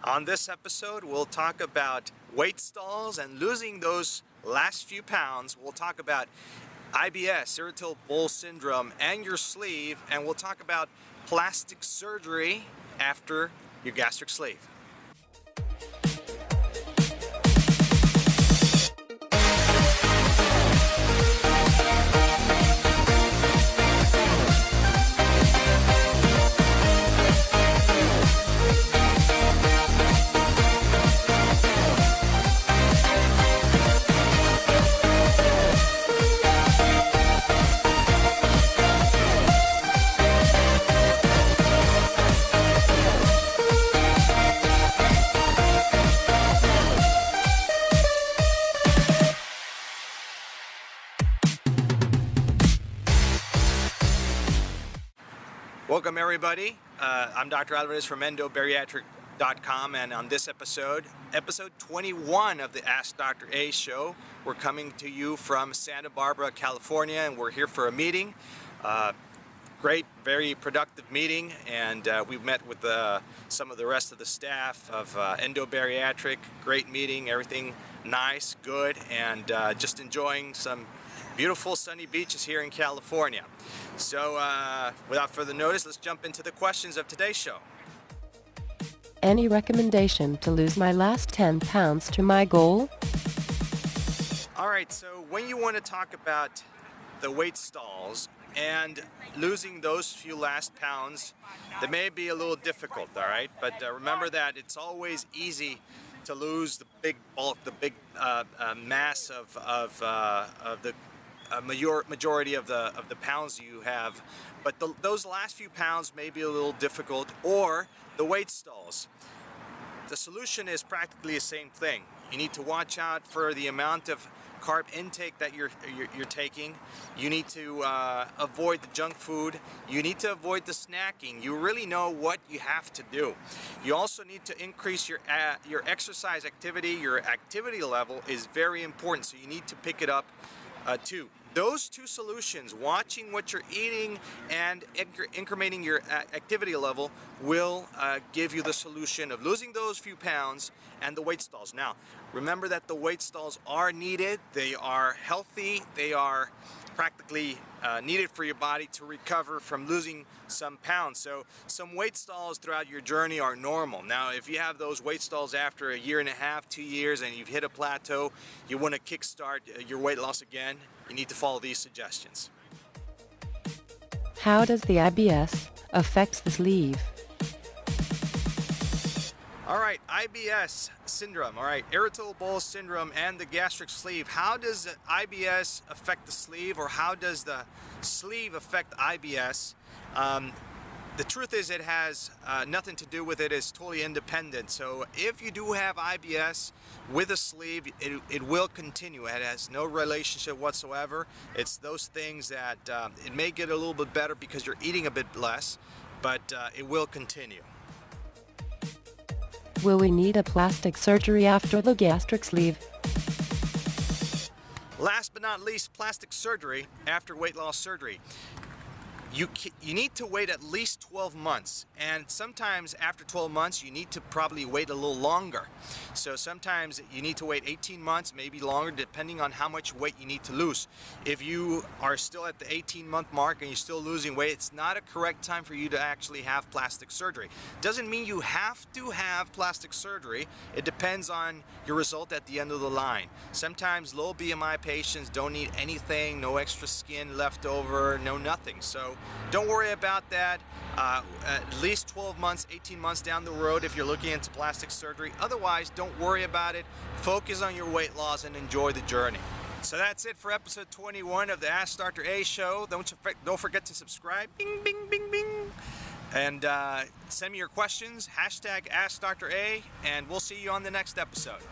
On this episode, we'll talk about weight stalls and losing those last few pounds. We'll talk about IBS, Irritable Bowel syndrome, and your sleeve, and we'll talk about plastic surgery after your gastric sleeve. Welcome everybody. I'm Dr. Alvarez from Endobariatric.com, and on this episode 21 of the AskDrA show, we're coming to you from Santa Barbara, California, and we're here for a meeting. Great, very productive meeting, and we've met with some of the rest of the staff of Endobariatric. Great meeting, everything nice, good, and just enjoying some beautiful sunny beaches here in California. So without further notice, let's jump into the questions of today's show. Any recommendation to lose my last 10 pounds to my goal? All right, so when you want to talk about the weight stalls and losing those few last pounds, they may be a little difficult, all right? But remember that it's always easy to lose the big bulk, the big mass of the majority of the pounds you have, but those last few pounds may be a little difficult, or the weight stalls. The solution is practically the same thing. You need to watch out for the amount of carb intake that you're taking. You need to avoid the junk food. You need to avoid the snacking. You really know what you have to do. You also need to increase your exercise activity. Your activity level is very important, so you need to pick it up too. Those two solutions, watching what you're eating and incrementing your activity level, will give you the solution of losing those few pounds and the weight stalls. Now, remember that the weight stalls are needed. They are healthy. They are practically needed for your body to recover from losing some pounds. So some weight stalls throughout your journey are normal. Now, if you have those weight stalls after a year and a half, 2 years, and you've hit a plateau, you want to kickstart your weight loss again, you need to follow these suggestions. How does the IBS affect the sleeve? All right, IBS syndrome, all right, irritable bowel syndrome and the gastric sleeve. How does the IBS affect the sleeve, or how does the sleeve affect IBS? The truth is it has nothing to do with it. It's totally independent. So if you do have IBS with a sleeve, it will continue. It has no relationship whatsoever. It's those things that it may get a little bit better because you're eating a bit less, but it will continue. Will we need a plastic surgery after the gastric sleeve? Last but not least, plastic surgery after weight loss surgery. You need to wait at least 12 months, and sometimes after 12 months you need to probably wait a little longer. So sometimes you need to wait 18 months, maybe longer, depending on how much weight you need to lose. If you are still at the 18-month mark and you're still losing weight, it's not a correct time for you to actually have plastic surgery. Doesn't mean you have to have plastic surgery. It depends on your result at the end of the line. Sometimes low BMI patients don't need anything, no extra skin left over, no nothing. So don't worry about that. At least 12 months, 18 months down the road if you're looking into plastic surgery. Otherwise, don't worry about it. Focus on your weight loss and enjoy the journey. So that's it for episode 21 of the AskDrA show. Don't forget to subscribe. Bing, bing, bing, bing. And send me your questions. #AskDrA, and we'll see you on the next episode.